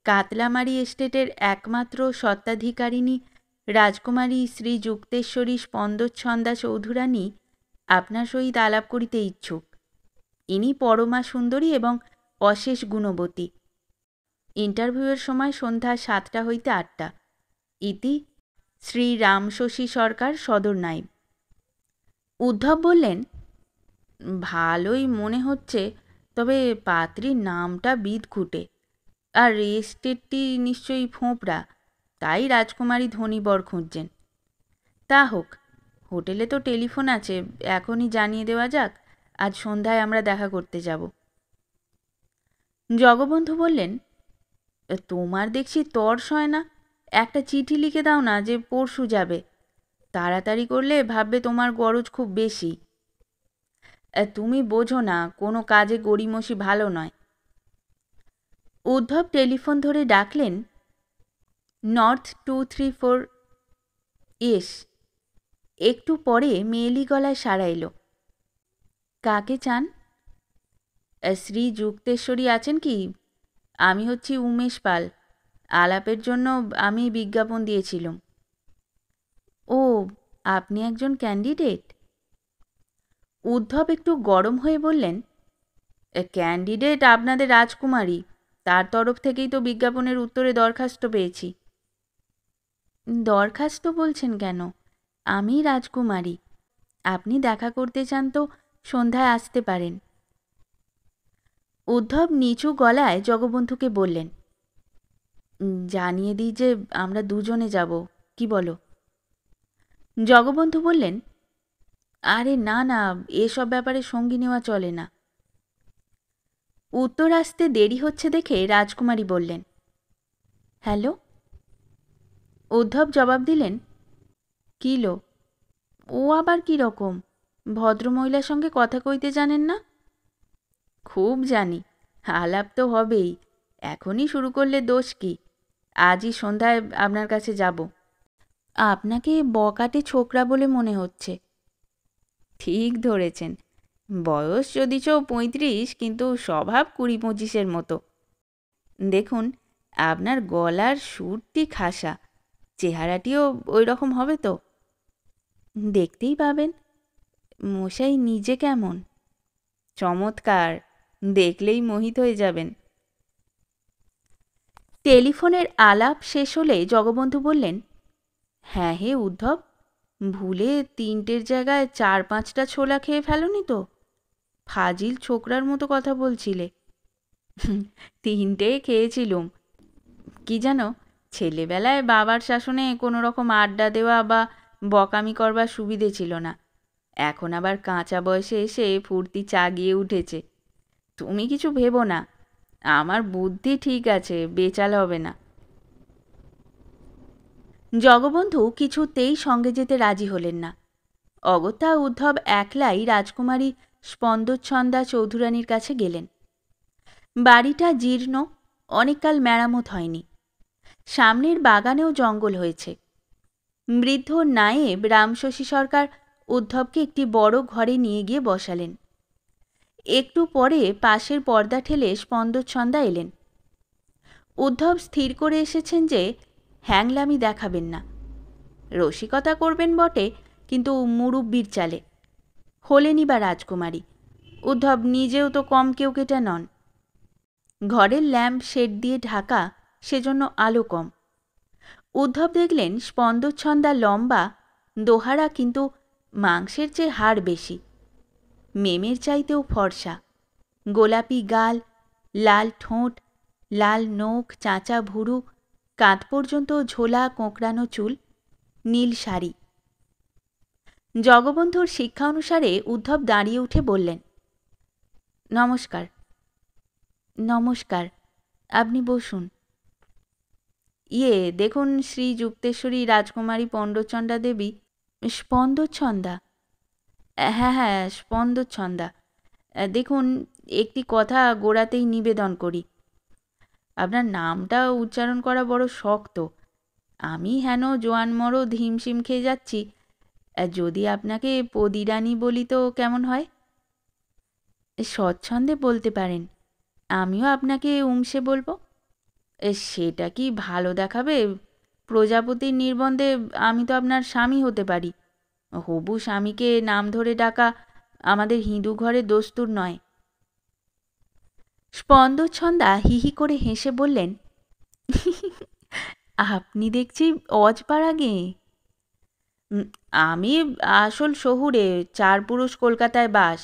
কাতলামারি এস্টেটের একমাত্র স্বত্বাধিকারিণী রাজকুমারী শ্রী যুক্তেশ্বরী স্পন্দচ্ছন্দা চৌধুরানী আপনার সহিত আলাপ করিতে ইচ্ছুক। ইনি পরমা সুন্দরী এবং অশেষ গুণবতী। ইন্টারভিউয়ের সময় সন্ধ্যা 7টা হইতে 8টা। ইতি শ্রী রামশশী সরকার, সদর নাইব। উদ্ধব বললেন, ভালোই মনে হচ্ছে, তবে পাত্রীর নামটা বিদঘুটে, আর এস্টেটটি নিশ্চয়ই ফোঁপড়া, তাই রাজকুমারী ধনীবর খুঁজছেন। তা হোক, হোটেলে তো টেলিফোন আছে, এখনই জানিয়ে দেওয়া যাক, আজ সন্ধ্যায় আমরা দেখা করতে যাব। জগবন্ধু বললেন, তোমার দেখছি তর সয় না, একটা চিঠি লিখে দাও না যে পরশু যাবে। তাড়াতাড়ি করলে ভাববে তোমার গরজ খুব বেশি। তুমি বোঝো না, কোনো কাজে গড়িমসি ভালো নয়। উদ্ধব টেলিফোন ধরে ডাকলেন, নর্থ 234 এস। একটু পরে মেয়েলি গলায় সাড়া এলো, কাকে চান? শ্রী যুক্তেশ্বরী আছেন কি? আমি হচ্ছি উমেশ পাল, আলাপের জন্য আমি বিজ্ঞাপন দিয়েছিলাম। ও, আপনি একজন ক্যান্ডিডেট? উদ্ধব একটু গরম হয়ে বললেন, ক্যান্ডিডেট আপনাদের রাজকুমারী, তার তরফ থেকেই তো বিজ্ঞাপনের উত্তরে দরখাস্ত পেয়েছি। দরখাস্ত বলছেন কেন? আমি রাজকুমারী। আপনি দেখা করতে চান তো সন্ধ্যায় আসতে পারেন। উদ্ধব নিচু গলায় জগবন্ধুকে বললেন, জানিয়ে দিই যে আমরা দুজনে যাব, কি বলো? জগবন্ধু বললেন, আরে না না, এসব ব্যাপারে সঙ্গী নেওয়া চলে না। উত্তর আসতে দেরি হচ্ছে দেখে রাজকুমারী বললেন, হ্যালো। উদ্ধব জবাব দিলেন, কিলো? ও আবার কি রকম? ভদ্রমহিলার সঙ্গে কথা কইতে জানেন না? খুব জানি, আলাপ তো হবেই, এখনই শুরু করলে দোষ কি? আজই সন্ধ্যায় আপনার কাছে যাব। আপনাকে বকাটে ছোকরা বলে মনে হচ্ছে। ঠিক ধরেছেন, বয়স যদিচ 35, কিন্তু স্বভাব 20-25-এর মতো। দেখুন, আপনার গলার সুরটি খাসা, চেহারাটিও ওই রকম হবে তো? দেখতেই পাবেন। মশাই নিজে কেমন? চমৎকার, দেখলেই মোহিত হয়ে যাবেন। টেলিফোনের আলাপ শেষ হলে জগবন্ধু বললেন, হ্যাঁ হে উদ্ধব, ভুলে 3টের জায়গায় 4-5টা ছোলা খেয়ে ফেলোনি তো? ফাজিল ছোকরার মতো কথা বলছিলে। 3টে খেয়েছিলুম। কি জানো, ছেলেবেলায় বাবার শাসনে কোনো রকম আড্ডা দেওয়া বা বকামি করবার সুবিধে ছিল না। এখন আবার কাঁচা বয়সে এসে ফুর্তি চাগিয়ে উঠেছে। তুমি কিছু ভেবো না, আমার বুদ্ধি ঠিক আছে, বেচাল হবে না। জগবন্ধু কিছুতেই সঙ্গে যেতে রাজি হলেন না। অগত্যা উদ্ধব একলাই রাজকুমারী স্পন্দচ্ছন্দা চৌধুরানীর কাছে গেলেন। বাড়িটা জীর্ণ, অনেককাল মেরামত হয়নি। সামনের বাগানেও জঙ্গল হয়েছে। বৃদ্ধ নায়েব রামশশী সরকার উদ্ধবকে একটি বড় ঘরে নিয়ে গিয়ে বসালেন। একটু পরে পাশের পর্দা ঠেলে স্পন্দচ্ছন্দা এলেন। উদ্ধব স্থির করে এসেছেন যে হ্যাংলামি দেখাবেন না, রসিকতা করবেন বটে, কিন্তু মুরুব্বির চালে। হলেনই বা রাজকুমারী, উদ্ধব নিজেও তো কম কেউকেটা নন। ঘরের ল্যাম্প শেড দিয়ে ঢাকা, সেজন্য আলো কম। উদ্ধব দেখলেন স্পন্দচ্ছন্দা লম্বা, দোহারা, কিন্তু মাংসের চেয়ে হাড় বেশি। মেমের চাইতেও ফর্সা, গোলাপি গাল, লাল ঠোঁট, লাল নখ, চাঁচা ভুরু, কাঁধ পর্যন্ত ঝোলা কোঁকড়ানো চুল, নীল শাড়ি। জগবন্ধুর শিক্ষা অনুসারে উদ্ধব দাঁড়িয়ে উঠে বললেন, নমস্কার। নমস্কার, আপনি বসুন। দেখুন, শ্রী যুক্তেশ্বরী রাজকুমারী পণ্ডচণ্ডা দেবী। স্পন্দচ্ছন্দা? হ্যাঁ হ্যাঁ, স্পন্দচ্ছন্দা। দেখুন, একটি কথা গোড়াতেই নিবেদন করি। আপনার নামটা উচ্চারণ করা বড় শক্ত। আমি হেন জোয়ান মরদ হিমশিম খেয়ে যাচ্ছি। যদি আপনাকে পদিরানী বলি তো কেমন হয়? স্বচ্ছন্দে বলতে পারেন, আমিও আপনাকে উংসে বলবো। সেটা কি ভালো দেখাবে? প্রজাপতির নির্বন্ধে আমি তো আপনার স্বামী হতে পারি। হবু স্বামীকে নাম ধরে ডাকা আমাদের হিঁদু ঘরে দস্তুর নয়। স্পন্দচ্ছন্দা হিহি করে হেসে বললেন, আপনি দেখছি অজপাড়াগে। আমি আসল শহুরে, চার পুরুষ কলকাতায় বাস।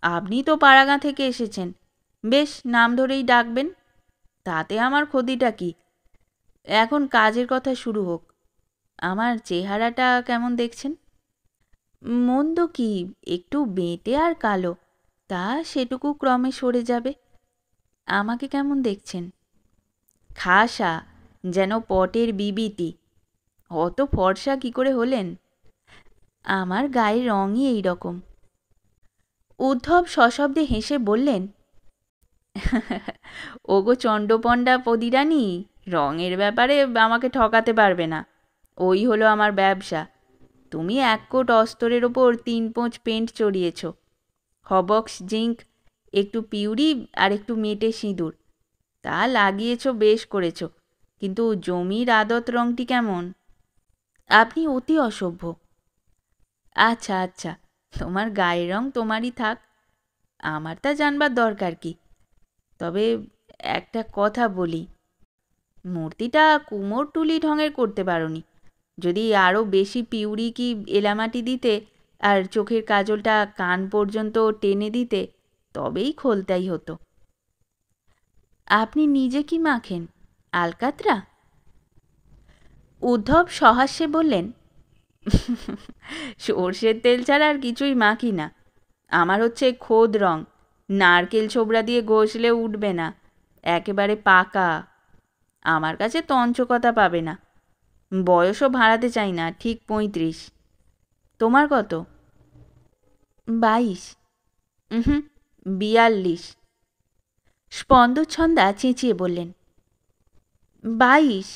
আপনি তো পাড়াগাঁ থেকে এসেছেন, বেশ নাম ধরেই ডাকবেন, তাতে আমার ক্ষতিটা কি? এখন কাজের কথা শুরু হোক। আমার চেহারাটা কেমন দেখছেন? মন্দ কি, একটু বেঁটে আর কালো, তা সেটুকু ক্রমে সরে যাবে। আমাকে কেমন দেখছেন? খাসা, যেন পটের বিবিতি। অত ফর্সা কি করে হলেন? আমার গায়ের রঙই এই রকম। উদ্ধব সশব্দে হেসে বললেন, ওগো চণ্ডপণ্ডা পদিরানী, রঙের ব্যাপারে আমাকে ঠকাতে পারবে না। ওই হলো আমার ব্যবসা। তুমি এক কোট অস্তরের ওপর 3 পোঁচ পেন্ট চড়িয়েছ, হবক্স জিঙ্ক, একটু পিউরি আর একটু মেটে সিঁদুর, তা লাগিয়েছ, বেশ করেছ, কিন্তু জমির আদত রংটি কেমন? আপনি অতি অসভ্য। আচ্ছা আচ্ছা, তোমার গায়ের রং তোমারই থাক, আমার তা জানবার দরকার কি। তবে একটা কথা বলি, মূর্তিটা কুমোরটুলি ঢঙের করতে পারোনি। যদি আরও বেশি পিউরি কি এলামাটি দিতে আর চোখের কাজলটা কান পর্যন্ত টেনে দিতে, তবেই খোলতাই হতো। আপনি নিজে কি মাখেন? আলকাতরা? উদ্ধব সহাস্যে বললেন, সর্ষের তেল ছাড়া আর কিছুই মাখি না। আমার হচ্ছে খোদ রং, নারকেল ছোবড়া দিয়ে ঘষলে উঠবে না, একেবারে পাকা। আমার কাছে তঞ্চকতা পাবে না। বয়সও ভাড়াতে চাই না, ঠিক 35। তোমার কত? 22। 42। স্পন্দচ্ছন্দা চেঁচিয়ে বললেন, 22?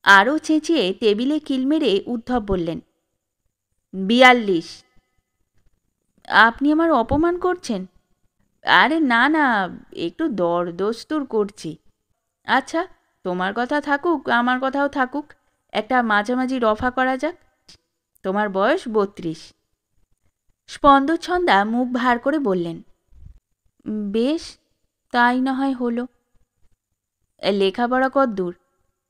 আরও চেঁচিয়ে টেবিলে কিল মেরে উদ্ধব বললেন, 42। আপনি আমার অপমান করছেন? আরে না না, একটু দরদস্তুর করছি। আচ্ছা, তোমার কথা থাকুক, আমার কথাও থাকুক, একটা মাঝামাঝি রফা করা যাক। তোমার বয়স 32। স্পন্দচ্ছন্দা মুখ ভার করে বললেন, বেশ, তাই না হয় হলো। লেখাপড়া কদ্দূর?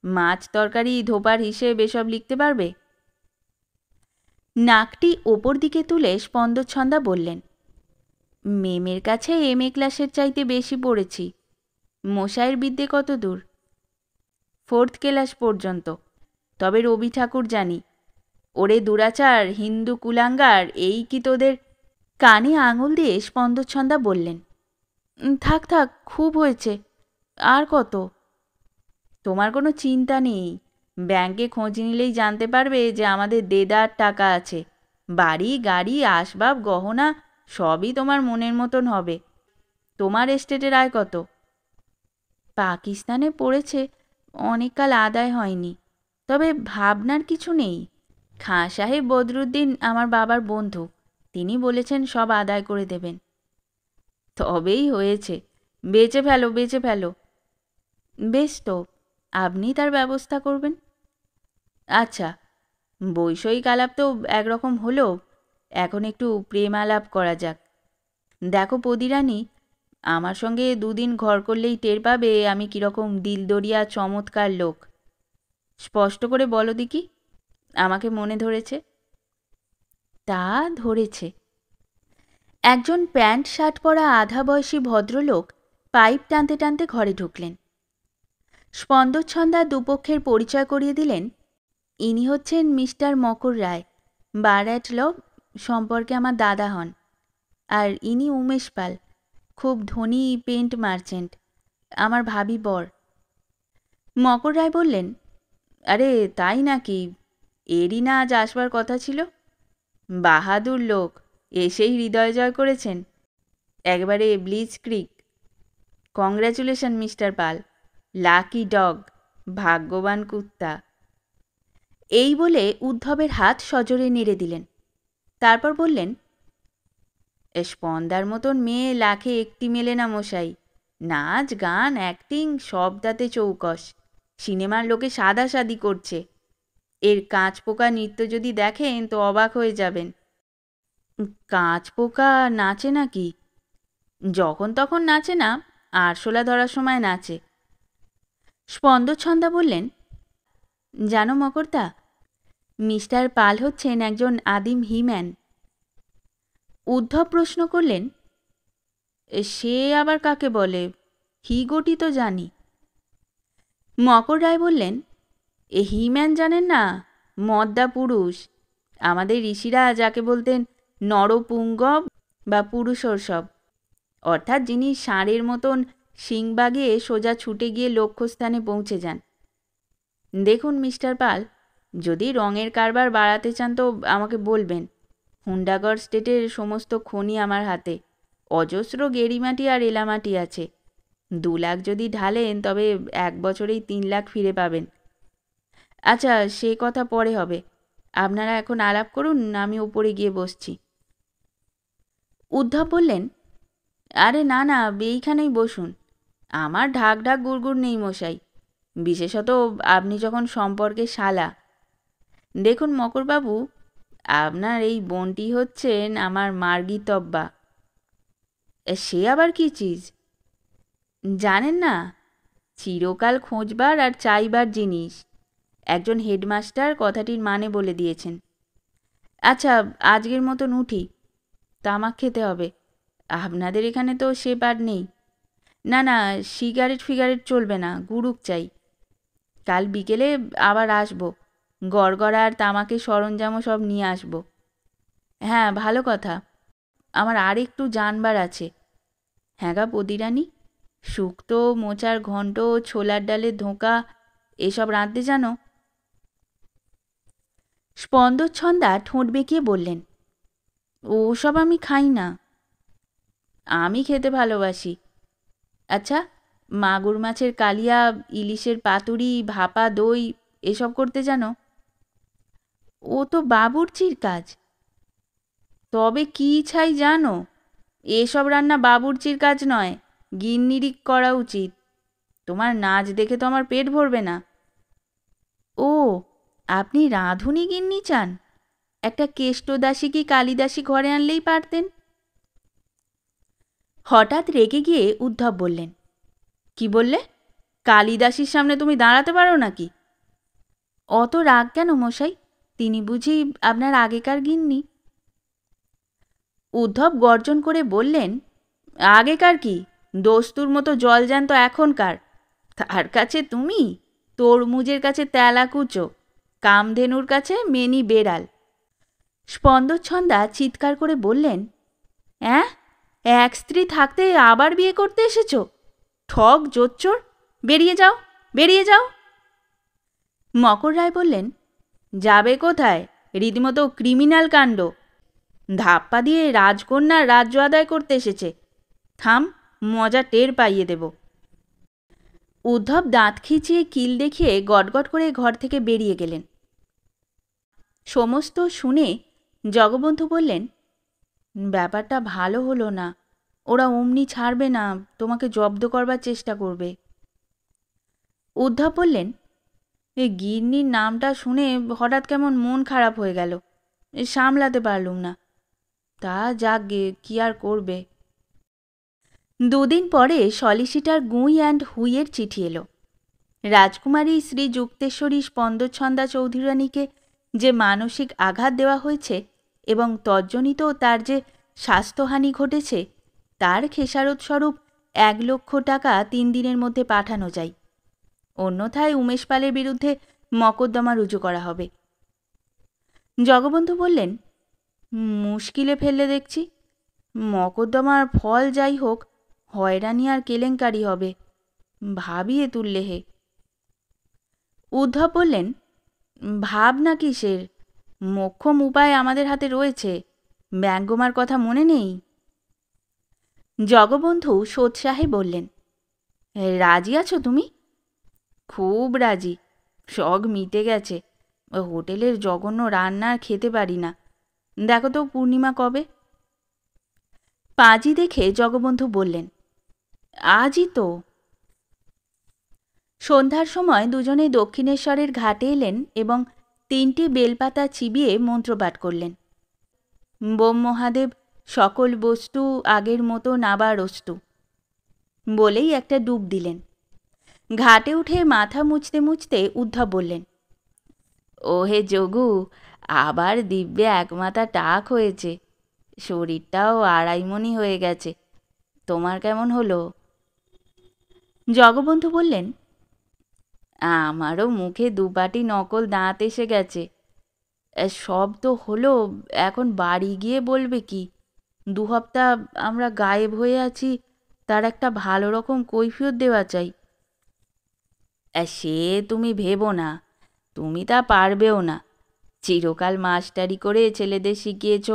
মাছ তরকারি ধোপার হিসেব এসব লিখতে পারবে? নাকটি ওপর দিকে তুলে স্পন্দচ্ছন্দা বললেন, মেমের কাছে MA ক্লাসের চাইতে বেশি পড়েছি। মশাইয়ের বিদ্যে কত দূর? 4th ক্লাস পর্যন্ত। তবে রবি ঠাকুর জানি। ওরে দুরাচার, হিন্দু কুলাঙ্গার, এই কি তোদের? কানে আঙুল দিয়ে স্পন্দচ্ছন্দা বললেন, থাক থাক, খুব হয়েছে, আর কত? তোমার কোনো চিন্তা নেই, ব্যাংকে খোঁজ নিলেই জানতে পারবে যে আমাদের দেদার টাকা আছে। বাড়ি গাড়ি আসবাব গহনা সবই তোমার মনের মতন হবে। তোমার এস্টেটের আয় কত? পাকিস্তানে পড়েছে, অনেককাল আদায় হয়নি। তবে ভাবনার কিছু নেই। খাঁ সাহেব বদরুদ্দিন আমার বাবার বন্ধু, তিনি বলেছেন সব আদায় করে দেবেন। তবেই হয়েছে, বেচে ফেলো বেচে ফেলো। বেশ তো, আপনি তার ব্যবস্থা করবেন। আচ্ছা, বৈষয়িক আলাপ তো একরকম হলো, এখন একটু প্রেম আলাপ করা যাক। দেখো পদিরানী, আমার সঙ্গে দুদিন ঘর করলেই টের পাবে আমি কীরকম দিলদরিয়া চমৎকার লোক। স্পষ্ট করে বলো দেখি, আমাকে মনে ধরেছে? তা ধরেছে। একজন প্যান্ট শার্ট পরা আধা বয়সী ভদ্রলোক পাইপ টানতে টানতে ঘরে ঢুকলেন। স্পন্দচ্ছন্দা দুপক্ষের পরিচয় করিয়ে দিলেন। ইনি হচ্ছেন mister Makar Roy, bar at ল সম্পর্কে আমার দাদা হন। আর ইনি উমেশ পাল, খুব ধনী পেন্ট মার্চেন্ট, আমার ভাবি বর। মকর রায় বললেন, আরে তাই নাকি? এরই না আজ আসবার কথা ছিল। বাহাদুর লোক, এসেই হৃদয় জয় করেছেন, একবারে ব্লিচ ক্রিক। কংগ্র্যাচুলেশন মিস্টার পাল, লাকি ডগ, ভাগ্যবান কুত্তা। এই বলে উদ্ধবের হাত সজোরে নেড়ে দিলেন। তারপর বললেন, স্পন্দার মতন মেয়ে লাখে একটি মেলে না মশাই। নাচ গান অ্যাক্টিং সবটাতে চৌকস। সিনেমার লোকে সাদাসাদি করছে। এর কাঁচ পোকা নৃত্য যদি দেখেন তো অবাক হয়ে যাবেন। কাঁচ পোকা নাচে নাকি? যখন তখন নাচে না, আরশোলা ধরার সময় নাচে। স্পন্দচ্ছন্দা বললেন, জানো মকরদা, মিস্টার পাল হচ্ছেন একজন আদিম হিম্যান। উদ্ধব প্রশ্ন করলেন, সে আবার কাকে বলে? হিগোটি তো জানি। মকর রায় বললেন, হিম্যান জানেন না? মদ্দা পুরুষ। আমাদের ঋষিরা যাকে বলতেন নরপুঙ্গব বা পুরুষোর্ষব, অর্থাৎ যিনি ষাঁড়ের মতন শিং বাগিয়ে সোজা ছুটে গিয়ে লক্ষ্যস্থানে পৌঁছে যান। দেখুন মিস্টার পাল, যদি রঙের কারবার বাড়াতে চান তো আমাকে বলবেন। হুন্ডাগড় স্টেটের সমস্ত খনি আমার হাতে। অজস্র গেরিমাটি আর এলামাটি আছে। 2 লাখ যদি ঢালেন তবে 1 বছরেই 3 লাখ ফিরে পাবেন। আচ্ছা, সে কথা পরে হবে। আপনারা এখন আলাপ করুন, আমি ওপরে গিয়ে বসছি। উদ্ধব বললেন, আরে না না, এইখানেই বসুন। আমার ঢাক ঢাক গুড়গুড় নেই মশাই, বিশেষত আপনি যখন সম্পর্কে শালা। দেখুন মকরবাবু, আপনার এই বোনটি হচ্ছেন আমার মার্গিতব্যা। সে আবার কি চিজ? জানেন না? চিরকাল খোঁজবার আর চাইবার জিনিস। একজন হেডমাস্টার কথাটির মানে বলে দিয়েছেন। আচ্ছা, আজকের মতন উঠি, তামাক খেতে হবে। আপনাদের এখানে তো সে পার নেই। না না, সিগারেট ফিগারেট চলবে না, গুড়ুক চাই। কাল বিকেলে আবার আসবো, গড়গড়া আর তামাকের সরঞ্জামও সব নিয়ে আসবো। হ্যাঁ, ভালো কথা। আমার আর একটু জানবার আছে। হ্যাঁ গা পদিরানী, শুক্তো, মোচার ঘণ্ট, ছোলার ডালের ধোঁকা এসব রাঁধতে জানো? স্পন্দচ্ছন্দা ঠোঁট বেঁকিয়ে বললেন, ওসব আমি খাই না। আমি খেতে ভালোবাসি। আচ্ছা, মাগুর মাছের কালিয়া, ইলিশের পাতুরি, ভাপা দই এসব করতে জানো? ও তো বাবুর্চির কাজ। তবে কি ছাই জানো, এসব রান্না বাবুর্চির কাজ নয়, গিন্নিরই করা উচিত। তোমার নাচ দেখে তো আমার পেট ভরবে না। ও, আপনি রাঁধুনি গিন্নি চান? একটা কেষ্টদাসী কি কালিদাসী ঘরে আনলেই পারতেন। হঠাৎ রেগে গিয়ে উদ্ধব বললেন, কি বললে? কালিদাসীর সামনে তুমি দাঁড়াতে পারো নাকি? অত রাগ কেন মশাই? তিনি বুঝি আপনার আগেকার গিন্নি? উদ্ধব গর্জন করে বললেন, আগেকার কি, দস্তুর মতো জলজ্যান্ত এখনকার। তার কাছে তুমি, তরমুজের কাছে তেলাকুচো, কামধেনুর কাছে মেনি বেড়াল। স্পন্দচ্ছন্দা চিৎকার করে বললেন, অ্যাঁ, এক স্ত্রী থাকতে আবার বিয়ে করতে এসেছো? ঠক জোচ্চোর, বেরিয়ে যাও, বেরিয়ে যাও। মকর রায় বললেন, যাবে কোথায়? রীতিমতো ক্রিমিনাল কাণ্ড। ধাপ্পা দিয়ে রাজকন্যার রাজ্য আদায় করতে এসেছে। থাম, মজা টের পাইয়ে দেব। উদ্ধব দাঁত খিচিয়ে কিল দেখিয়ে গটগট করে ঘর থেকে বেরিয়ে গেলেন। সমস্ত শুনে জগবন্ধু বললেন, ব্যাপারটা ভালো হলো না। ওরা অমনি ছাড়বে না, তোমাকে জব্দ করবার চেষ্টা করবে। উদ্ধব বললেন, এই গিন্নির নামটা শুনে হঠাৎ কেমন মন খারাপ হয়ে গেল, সামলাতে পারলুম না। তা যাক গে, কি আর করবে। দুদিন পরে সলিসিটার গুঁই অ্যান্ড হুইয়ের চিঠি এলো। রাজকুমারী শ্রী যুক্তেশ্বরী স্পন্দচ্ছন্দা চৌধুরানীকে যে মানসিক আঘাত দেওয়া হয়েছে এবং তজ্জনিত তার যে স্বাস্থ্যহানি ঘটেছে, তার খেসারতস্বরূপ 1,00,000 টাকা 3 দিনের মধ্যে পাঠানো যায়। অন্যথায় উমেশ পালের বিরুদ্ধে মকদ্দমা রুজু করা হবে। জগবন্ধু বললেন, মুশকিলে ফেললে দেখছি। মকদ্দমার ফল যাই হোক, হয়রানি আর কেলেঙ্কারি হবে। ভাবিয়ে তুললে হে। উদ্ধব বললেন, ভাবনা কিসের? মোক্ষম উপায় আমাদের হাতে রয়েছে। ব্যঙ্গমার কথা মনে নেই? জগবন্ধু সোৎসাহে বললেন, রাজি আছো তুমি? খুব রাজি। শখ মিটে গেছে। হোটেলের জঘন্য রান্না খেতে পারি না। দেখো তো পূর্ণিমা কবে? পাঁজি দেখে জগবন্ধু বললেন, আজই তো। সন্ধ্যার সময় দুজনে দক্ষিণেশ্বরের ঘাটে এলেন এবং 3টি বেলপাতা চিবিয়ে মন্ত্রপাঠ করলেন। বোম মহাদেব সকল বস্তু আগের মতো নাবারস্তু বলেই একটা ডুব দিলেন। ঘাটে উঠে মাথা মুছতে মুছতে উদ্ধব বললেন, ওহে যোগু, আবার দিব্যে একমাথা টাক হয়েছে। শরীরটাও 2.5 মণি হয়ে গেছে। তোমার কেমন হলো? জগবন্ধু বললেন, আমারও মুখে 2 পাটি নকল দাঁত এসে গেছে। সব তো হলো, এখন বাড়ি গিয়ে বলবে কি? 2 সপ্তাহ আমরা গায়েব হয়ে আছি, তার একটা ভালো রকম কৈফিয়ত দেওয়া চাই। সে তুমি ভেবো না, তুমি তা পারবেও না। চিরকাল মাস্টারি করে ছেলেদের শিখিয়েছ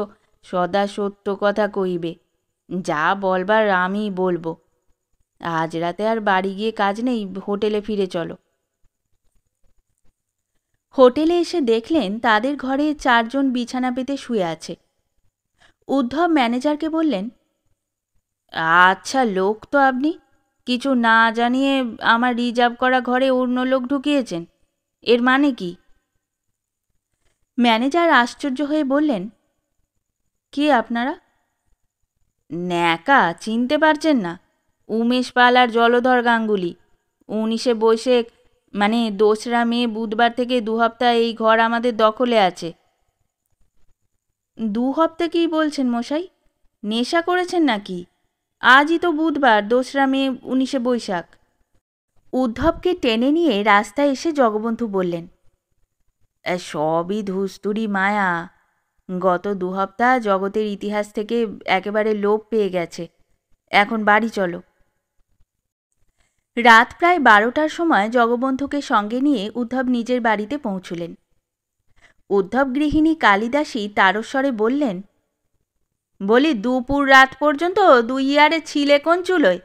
সদা সত্য কথা কইবে। যা বলবার আমি বলবো। আজ রাতে আর বাড়ি গিয়ে কাজ নেই, হোটেলে ফিরে চলো। হোটেলে এসে দেখলেন তাদের ঘরে 4 জন বিছানা পেতে শুয়ে আছে। উদ্ধব ম্যানেজারকে বললেন, আচ্ছা লোক তো আপনি, কিছু না জানিয়ে আমার রিজার্ভ করা ঘরে অন্য লোক ঢুকিয়েছেন, এর মানে কি? ম্যানেজার আশ্চর্য হয়ে বললেন, কে আপনারা? ন্যাকা, চিনতে পারছেন না? উমেশ পাল আর জলধর গাঙ্গুলি। 19শে বৈশাখ মানে 2রা মে বুধবার থেকে 2 সপ্তাহ এই ঘর আমাদের দখলে আছে। 2 সপ্তাহ কী বলছেন মশাই? নেশা করেছেন নাকি? আজই তো বুধবার, 2রা মে 19শে বৈশাখ। উদ্ধবকে টেনে নিয়ে রাস্তায় এসে জগবন্ধু বললেন, সবই ধুস্তুরি মায়া। গত 2 সপ্তাহ জগতের ইতিহাস থেকে একেবারে লোপ পেয়ে গেছে। এখন বাড়ি চলো। রাত প্রায় 12টার সময় জগবন্ধুকে সঙ্গে নিয়ে উদ্ধব নিজের বাড়িতে পৌঁছলেন। উদ্ধব গৃহিণী কালিদাসী তারস্বরে বললেন, বলি দুপুর রাত পর্যন্ত 2 ইয়ারে ছিলে কোন চুলোয়?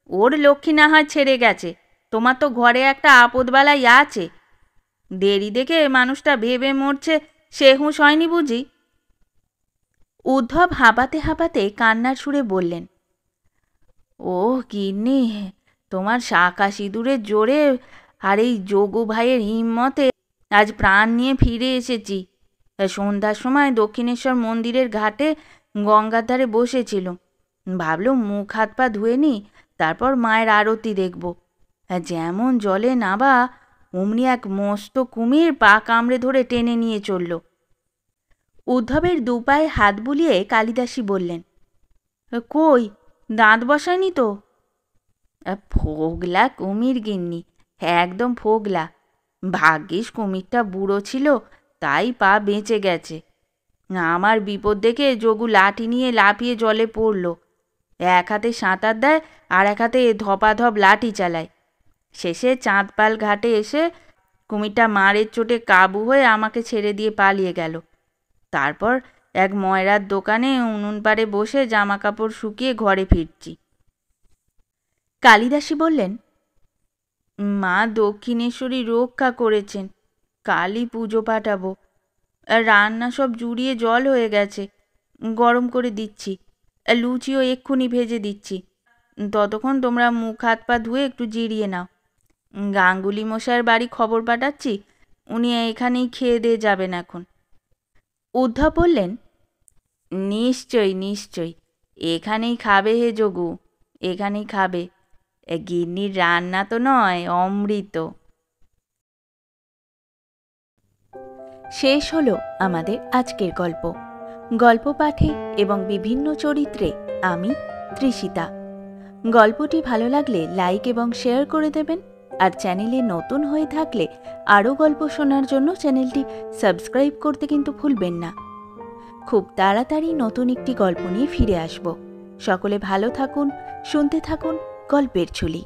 ওর লক্ষ্মী না হয় ছেড়ে গেছে, তোমার তো ঘরে একটা আপদবালাই আছে। দেরি দেখে মানুষটা ভেবে মরছে, সে হুঁশ হয়নি বুঝি? উদ্ধব হাঁপাতে হাঁপাতে কান্নার সুরে বললেন, ও গিন্নি, তোমার শাঁখা সিঁদুরের জোরে আর এই যোগু ভাইয়ের হিম্মতে আজ প্রাণ নিয়ে ফিরে এসেছি। সন্ধ্যার সময় দক্ষিণেশ্বর মন্দিরের ঘাটে গঙ্গার ধারে বসেছিল। ভাবলুম মুখ হাত পা ধুয়ে নি, তারপর মায়ের আরতি দেখব। যেমন জলে নাবা অমনি এক মস্ত কুমির পা কামড়ে ধরে টেনে নিয়ে চলল। উদ্ধবের 2 পায়ে হাত বুলিয়ে কালিদাসী বললেন, কই, দাঁত বসায়নি তো? ফোগলা কুমির গিন্নি, একদম ফোগলা। ভাগ্যিস কুমিরটা বুড়ো ছিল, তাই পা বেঁচে গেছে। আমার বিপদ দেখে যোগু লাঠি নিয়ে লাফিয়ে জলে পড়ল। এক হাতে সাঁতার দেয় আর এক হাতে ধপাধপ লাঠি চালায়। শেষে চাঁদপাল ঘাটে এসে কুমিরটা মারের চোটে কাবু হয়ে আমাকে ছেড়ে দিয়ে পালিয়ে গেল। তারপর এক ময়রার দোকানে উনুন পাড়ে বসে জামা কাপড় শুকিয়ে ঘরে ফিরছি। কালিদাসী বললেন, মা দক্ষিণেশ্বরী রক্ষা করেছেন, কালই পুজো পাঠাবো। রান্না সব জুড়িয়ে জল হয়ে গেছে, গরম করে দিচ্ছি। লুচিও এক্ষুনি ভেজে দিচ্ছি। ততক্ষণ তোমরা মুখ হাত পা ধুয়ে একটু জিরিয়ে নাও। গাঙ্গুলি মশাইয়ের বাড়ি খবর পাঠাচ্ছি, উনি এখানেই খেয়ে দিয়ে যাবেন এখন। উদ্ধব বললেন, নিশ্চয়ই নিশ্চয়ই, এখানেই খাবে হে যোগু, এখানেই খাবে। গিন্নির রান্না তো নয়, অমৃত। শেষ হলো আমাদের আজকের গল্প। গল্প পাঠে এবং বিভিন্ন চরিত্রে আমি তৃষিতা। গল্পটি ভালো লাগলে লাইক এবং শেয়ার করে দেবেন, আর চ্যানেলে নতুন হয়ে থাকলে আরও গল্প শোনার জন্য চ্যানেলটি সাবস্ক্রাইব করতে কিন্তু ভুলবেন না। খুব তাড়াতাড়ি নতুন একটি গল্প নিয়ে ফিরে আসব। সকলে ভালো থাকুন, শুনতে থাকুন গল্পের ঝুলি।